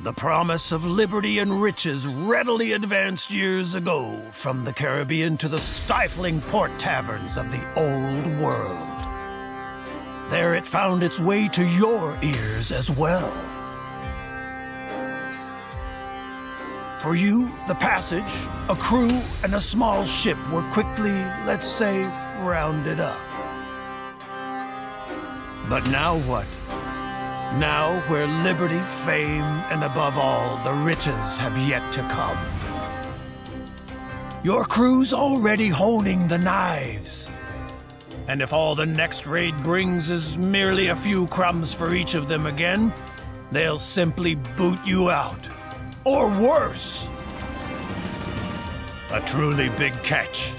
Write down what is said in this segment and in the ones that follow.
The promise of liberty and riches readily advanced years ago from the Caribbean to the stifling port taverns of the Old World. There it found its way to your ears as well. For you, the passage, a crew, and a small ship were quickly, let's say, rounded up. But now what? Now, where liberty, fame, and above all, the riches have yet to come. Your crew's already honing the knives. And if all the next raid brings is merely a few crumbs for each of them again, they'll simply boot you out. Or worse. A truly big catch.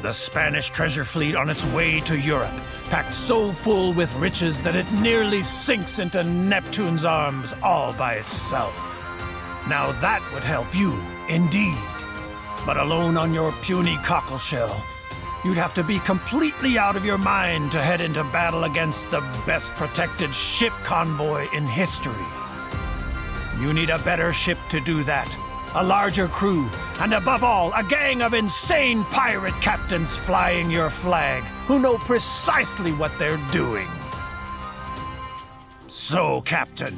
The Spanish treasure fleet on its way to Europe, packed so full with riches that it nearly sinks into Neptune's arms all by itself. Now that would help you, indeed. But alone on your puny cockleshell, you'd have to be completely out of your mind to head into battle against the best protected ship convoy in history. You need a better ship to do that. A larger crew, and above all, a gang of insane pirate captains flying your flag, who know precisely what they're doing. So, Captain,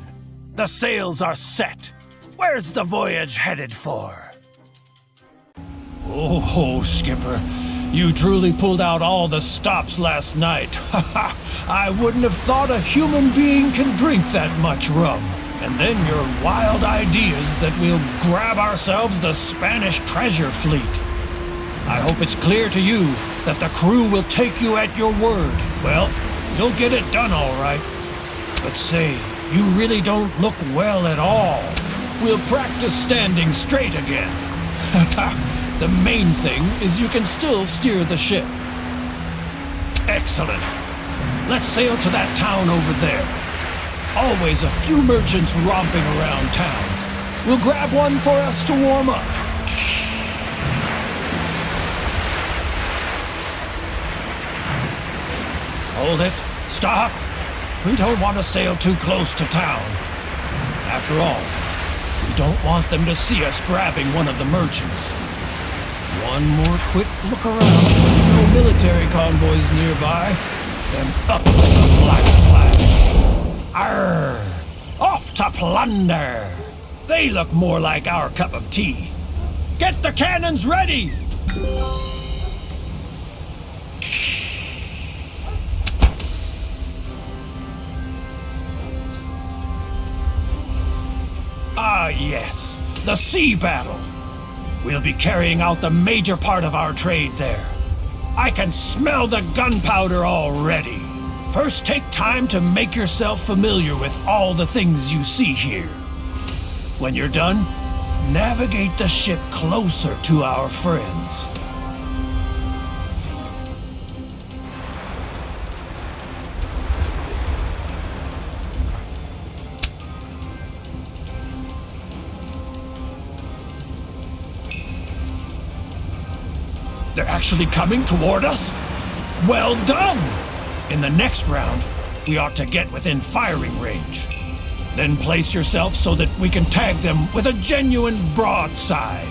the sails are set. Where's the voyage headed for? Oh, Skipper, you truly pulled out all the stops last night. I wouldn't have thought a human being can drink that much rum. And then your wild ideas that we'll grab ourselves the Spanish treasure fleet. I hope it's clear to you that the crew will take you at your word. Well, you'll get it done all right. But say, you really don't look well at all. We'll practice standing straight again. The main thing is you can still steer the ship. Excellent. Let's sail to that town over there. Always a few merchants romping around towns. We'll grab one for us to warm up. Hold it. Stop. We don't want to sail too close to town. After all, we don't want them to see us grabbing one of the merchants. One more quick look around. No military convoys nearby. Then up to the black flag. Arr! Off to plunder! They look more like our cup of tea. Get the cannons ready! Ah, yes, the sea battle. We'll be carrying out the major part of our trade there. I can smell the gunpowder already. First, take time to make yourself familiar with all the things you see here. When you're done, navigate the ship closer to our friends. They're actually coming toward us? Well done! In the next round, we ought to get within firing range. Then place yourself so that we can tag them with a genuine broadside.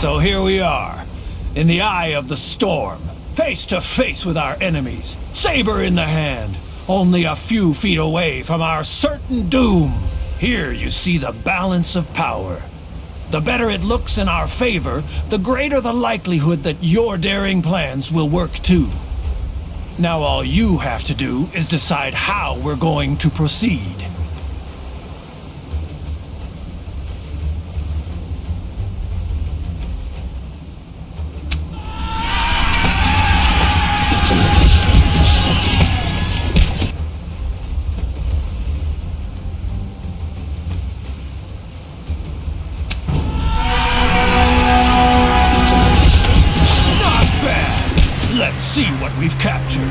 So here we are, in the eye of the storm, face to face with our enemies, saber in the hand, only a few feet away from our certain doom. Here you see the balance of power. The better it looks in our favor, the greater the likelihood that your daring plans will work too. Now all you have to do is decide how we're going to proceed. Let's see what we've captured.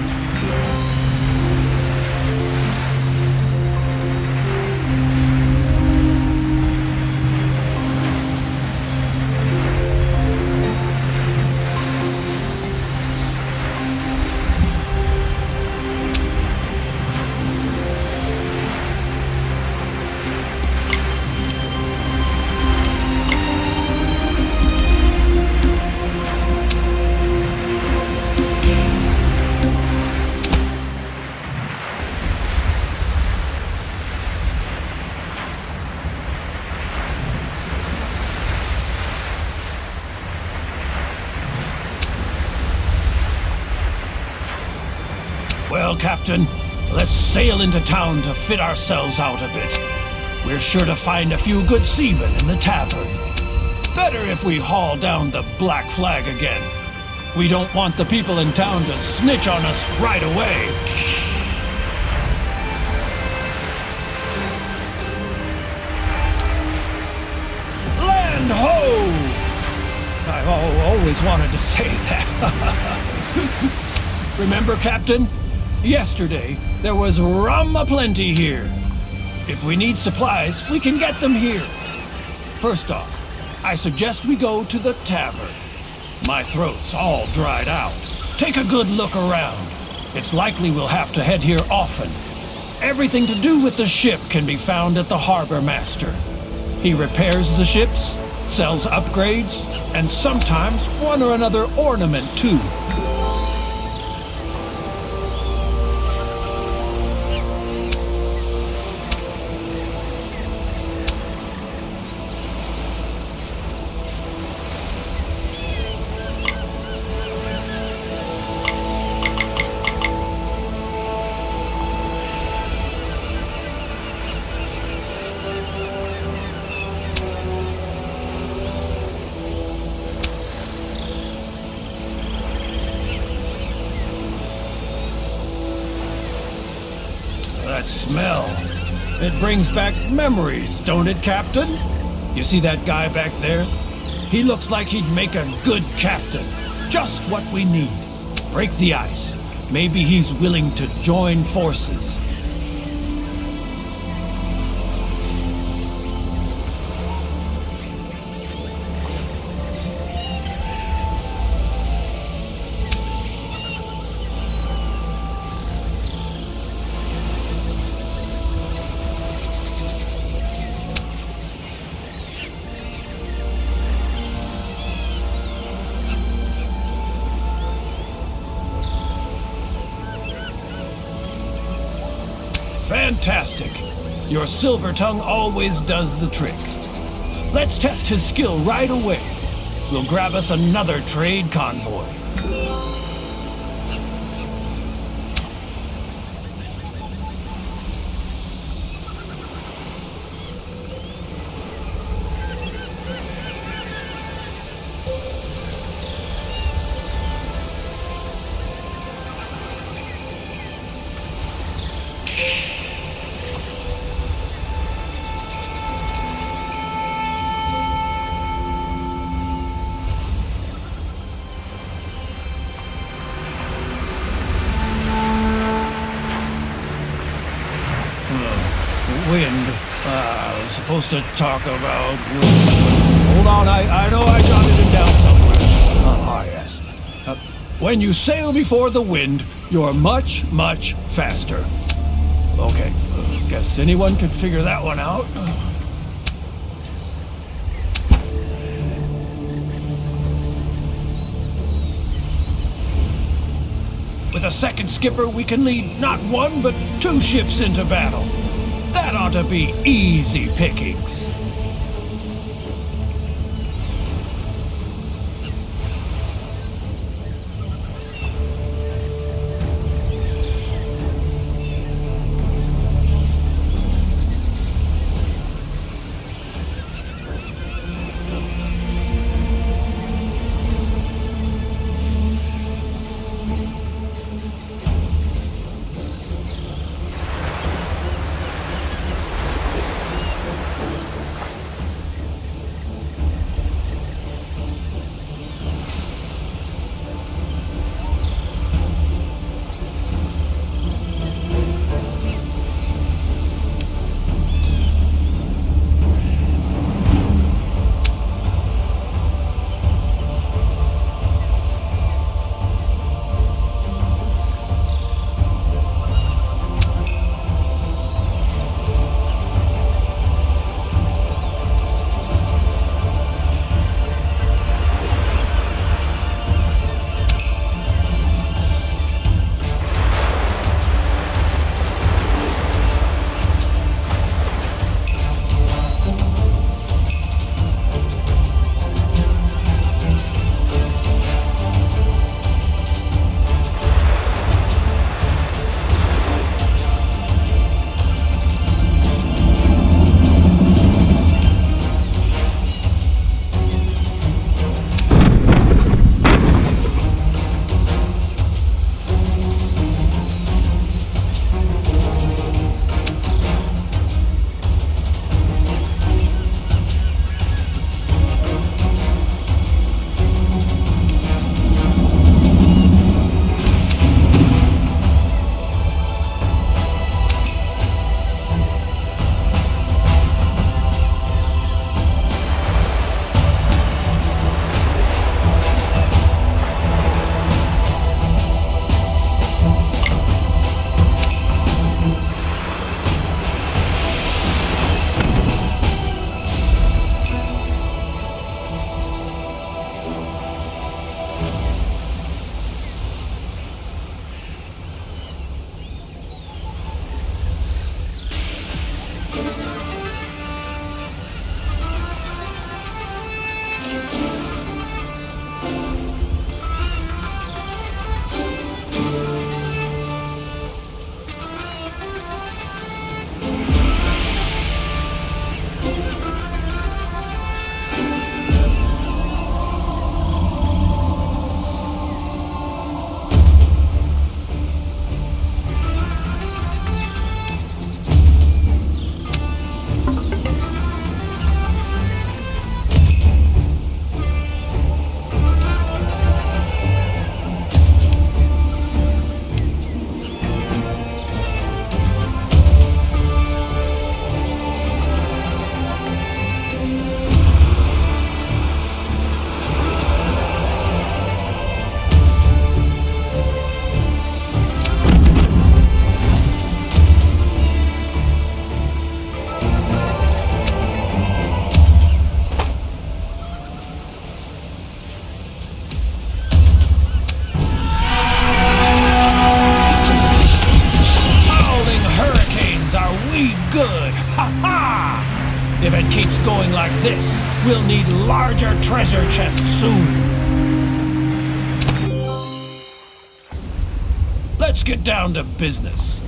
Well, Captain, let's sail into town to fit ourselves out a bit. We're sure to find a few good seamen in the tavern. Better if we haul down the black flag again. We don't want the people in town to snitch on us right away. Land ho! I've always wanted to say that. Remember, Captain? Yesterday, there was rum aplenty here. If we need supplies, we can get them here. First off, I suggest we go to the tavern. My throat's all dried out. Take a good look around. It's likely we'll have to head here often. Everything to do with the ship can be found at the harbor master. He repairs the ships, sells upgrades, and sometimes one or another ornament too. That smell. It brings back memories, don't it, Captain? You see that guy back there? He looks like he'd make a good captain. Just what we need. Break the ice. Maybe he's willing to join forces. Fantastic. Your silver tongue always does the trick. Let's test his skill right away. We'll grab us another trade convoy. Wind. I was supposed to talk about wind. Hold on, I know I jotted it down somewhere. Yes. When you sail before the wind, you're much, much faster. Okay, guess anyone could figure that one out. With a second skipper, we can lead not one, but 2 ships into battle. That ought to be easy pickings. If it keeps going like this, we'll need larger treasure chests soon. Let's get down to business.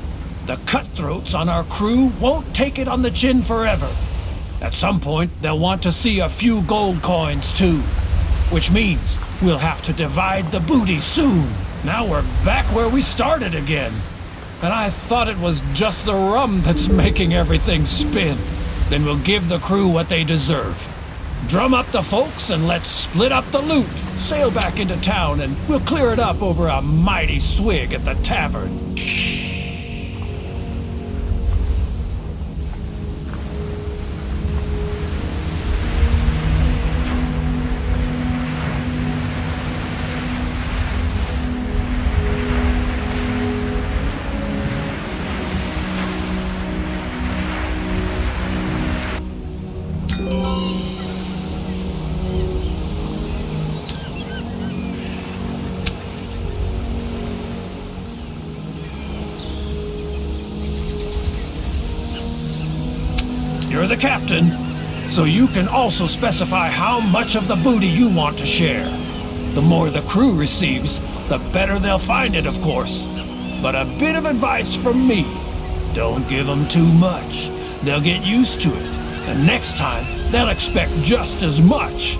The cutthroats on our crew won't take it on the chin forever. At some point, they'll want to see a few gold coins too. Which means we'll have to divide the booty soon. Now we're back where we started again. And I thought it was just the rum that's making everything spin. Then we'll give the crew what they deserve. Drum up the folks and let's split up the loot. Sail back into town and we'll clear it up over a mighty swig at the tavern. You're the captain, so you can also specify how much of the booty you want to share. The more the crew receives, the better they'll find it, of course. But a bit of advice from me. Don't give them too much. They'll get used to it, and next time, they'll expect just as much.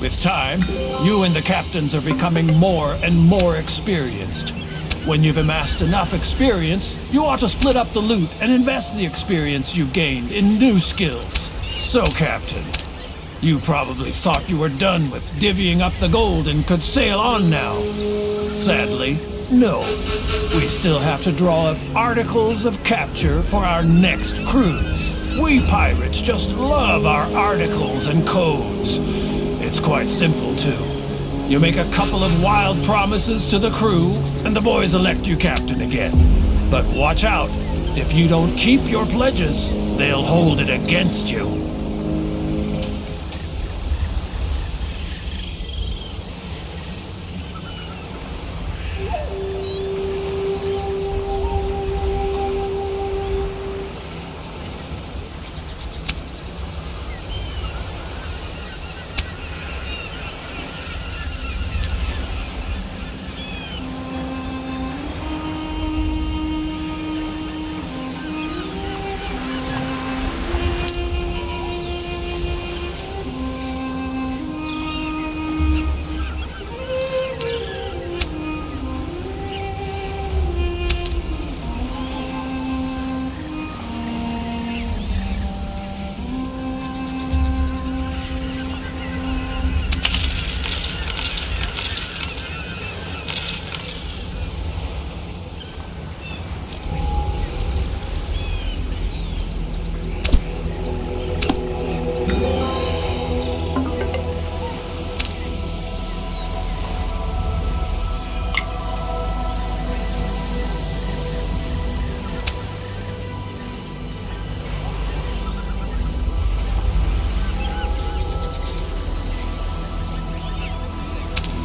With time, you and the captains are becoming more and more experienced. When you've amassed enough experience, you ought to split up the loot and invest the experience you've gained in new skills. So, Captain, you probably thought you were done with divvying up the gold and could sail on now. Sadly, no. We still have to draw up articles of capture for our next cruise. We pirates just love our articles and codes. It's quite simple, too. You make a couple of wild promises to the crew, and the boys elect you captain again. But watch out. If you don't keep your pledges, they'll hold it against you.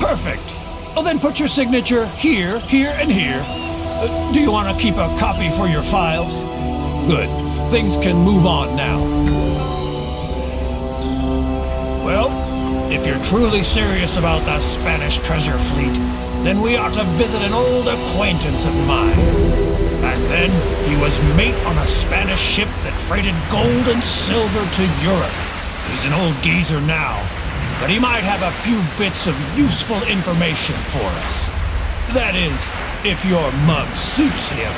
Perfect. Well, then put your signature here, here, and here. Do you want to keep a copy for your files? Good. Things can move on now. Well, if you're truly serious about the Spanish treasure fleet, then we ought to visit an old acquaintance of mine. Back then, he was mate on a Spanish ship that freighted gold and silver to Europe. He's an old geezer now, but he might have a few bits of useful information for us. That is, if your mug suits him.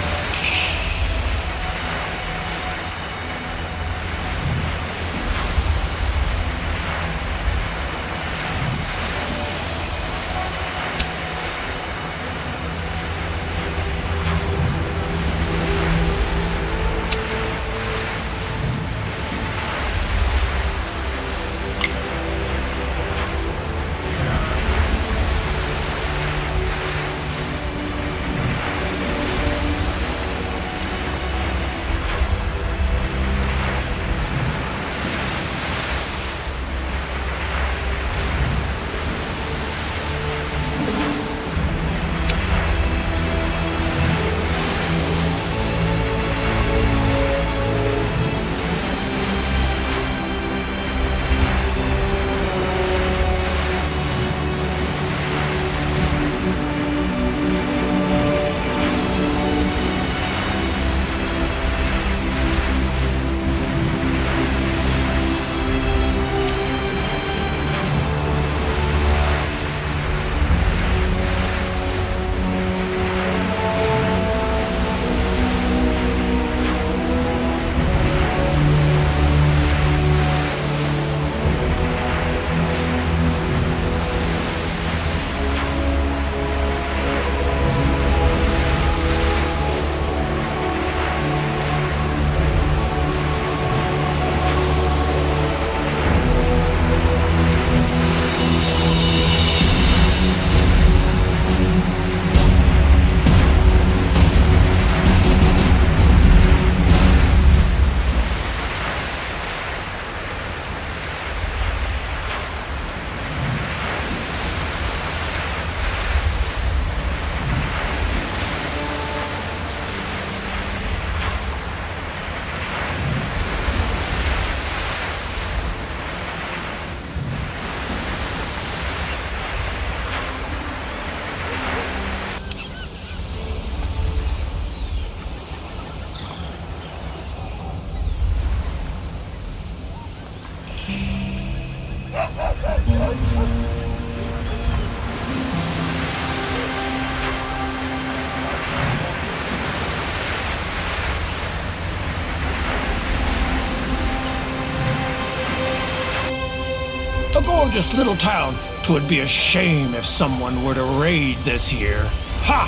gorgeous little town. 'Twould be a shame if someone were to raid this here. Ha!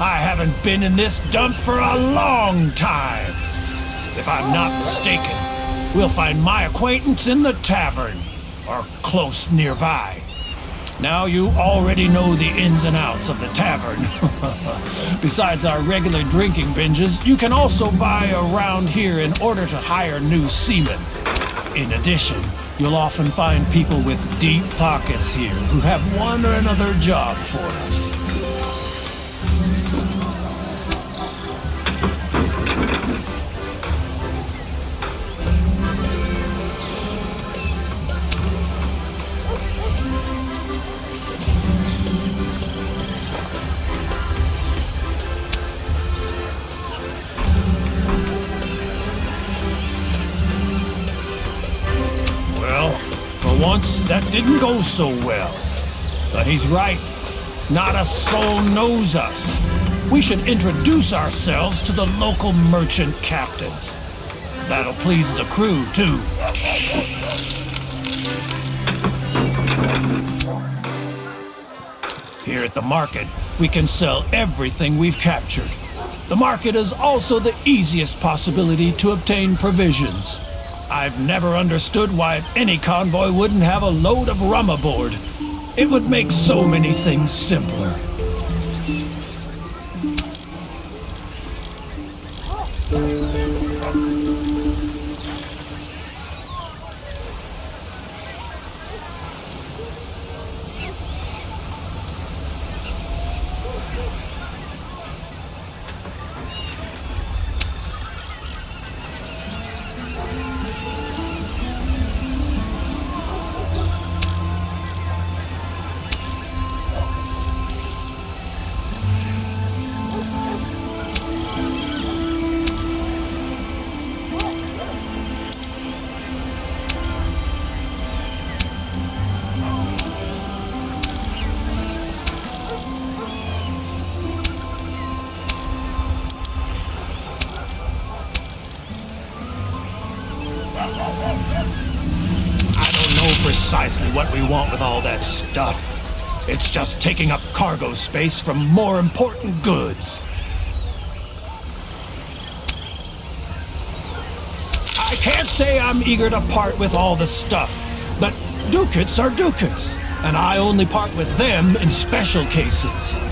I haven't been in this dump for a long time. If I'm not mistaken, we'll find my acquaintance in the tavern, or close nearby. Now you already know the ins and outs of the tavern. Besides our regular drinking binges, you can also buy around here in order to hire new seamen. In addition, you'll often find people with deep pockets here who have one or another job for us. Once that didn't go so well. But he's right. Not a soul knows us. We should introduce ourselves to the local merchant captains. That'll please the crew, too. Here at the market, we can sell everything we've captured. The market is also the easiest possibility to obtain provisions. I've never understood why any convoy wouldn't have a load of rum aboard. It would make so many things simpler. Precisely what we want with all that stuff. It's just taking up cargo space from more important goods. I can't say I'm eager to part with all the stuff, but ducats are ducats, and I only part with them in special cases.